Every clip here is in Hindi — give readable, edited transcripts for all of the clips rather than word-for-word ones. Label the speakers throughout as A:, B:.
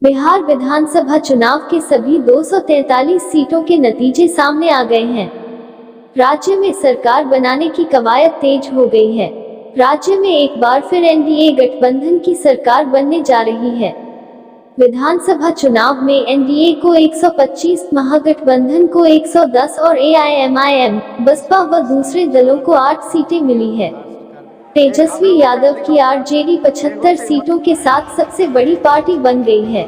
A: बिहार विधानसभा चुनाव के सभी 243 सीटों के नतीजे सामने आ गए हैं। राज्य में सरकार बनाने की कवायद तेज हो गई है। राज्य में एक बार फिर एनडीए गठबंधन की सरकार बनने जा रही है। विधानसभा चुनाव में एनडीए को 125, महागठबंधन को 110 और एआईएमआईएम, बसपा व दूसरे दलों को 8 सीटें मिली है। तेजस्वी यादव की आरजेडी 75 सीटों के साथ सबसे बड़ी पार्टी बन गई है।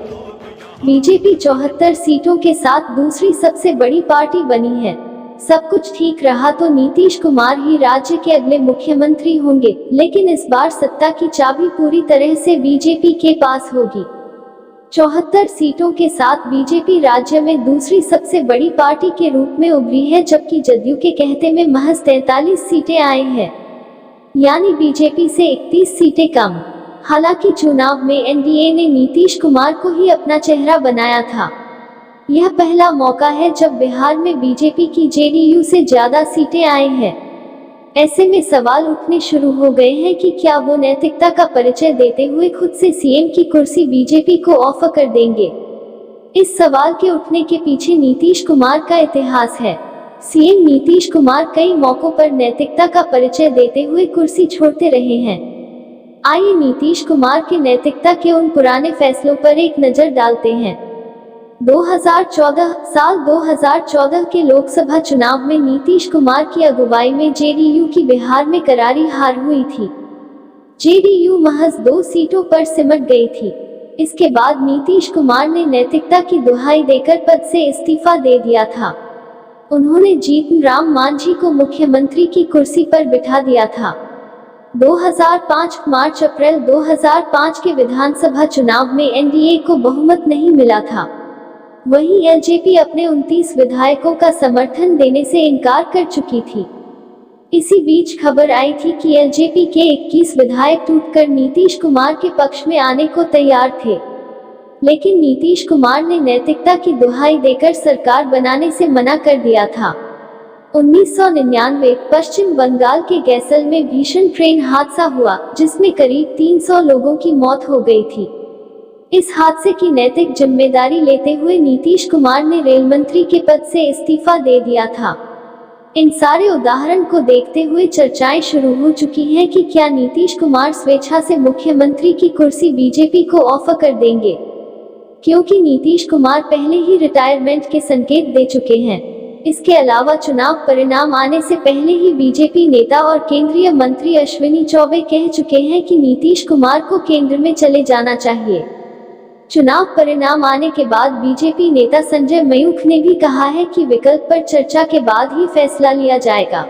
A: बीजेपी 74 सीटों के साथ दूसरी सबसे बड़ी पार्टी बनी है। सब कुछ ठीक रहा तो नीतीश कुमार ही राज्य के अगले मुख्यमंत्री होंगे, लेकिन इस बार सत्ता की चाबी पूरी तरह से बीजेपी के पास होगी। 74 सीटों के साथ बीजेपी राज्य में दूसरी सबसे बड़ी पार्टी के रूप में उभरी है, जबकि जदयू के कहते में महज 43 सीटें आई हैं, यानी बीजेपी से 31 सीटें कम। हालांकि चुनाव में एनडीए ने नीतीश कुमार को ही अपना चेहरा बनाया था। यह पहला मौका है जब बिहार में बीजेपी की जेडीयू से ज्यादा सीटें आई हैं। ऐसे में सवाल उठने शुरू हो गए हैं कि क्या वो नैतिकता का परिचय देते हुए खुद से सीएम की कुर्सी बीजेपी को ऑफर कर देंगे। इस सवाल के उठने के पीछे नीतीश कुमार का इतिहास है। सीएम नीतीश कुमार कई मौकों पर नैतिकता का परिचय देते हुए कुर्सी छोड़ते रहे हैं। आइए नीतीश कुमार के नैतिकता के उन पुराने फैसलों पर एक नजर डालते हैं। 2014 के लोकसभा चुनाव में नीतीश कुमार की अगुवाई में जेडीयू की बिहार में करारी हार हुई थी। जेडीयू महज 2 सीटों पर सिमट गई थी। इसके बाद नीतीश कुमार ने नैतिकता की दुहाई देकर पद से इस्तीफा दे दिया था। उन्होंने जीतन राम मांझी को मुख्यमंत्री की कुर्सी पर बिठा दिया था। 2005 मार्च-अप्रैल 2005 के विधानसभा चुनाव में एनडीए को बहुमत नहीं मिला था। वहीं एलजेपी अपने 29 विधायकों का समर्थन देने से इनकार कर चुकी थी। इसी बीच खबर आई थी कि एलजेपी के 21 विधायक टूटकर नीतीश कुमार के पक्ष में आने को तैयार थे, लेकिन नीतीश कुमार ने नैतिकता की दुहाई देकर सरकार बनाने से मना कर दिया था। 1999 पश्चिम बंगाल के गैसल में भीषण ट्रेन हादसा हुआ, जिसमें करीब 300 लोगों की मौत हो गई थी। इस हादसे की नैतिक जिम्मेदारी लेते हुए नीतीश कुमार ने रेल मंत्री के पद से इस्तीफा दे दिया था। इन सारे उदाहरण को देखते हुए चर्चाएं शुरू हो चुकी हैं कि क्या नीतीश कुमार स्वेच्छा से मुख्यमंत्री की कुर्सी बीजेपी को ऑफर कर देंगे, क्योंकि नीतीश कुमार पहले ही रिटायरमेंट के संकेत दे चुके हैं। इसके अलावा चुनाव परिणाम आने से पहले ही बीजेपी नेता और केंद्रीय मंत्री अश्विनी चौबे कह चुके हैं कि नीतीश कुमार को केंद्र में चले जाना चाहिए। चुनाव परिणाम आने के बाद बीजेपी नेता संजय मयूख ने भी कहा है कि विकल्प पर चर्चा के बाद ही फैसला लिया जाएगा।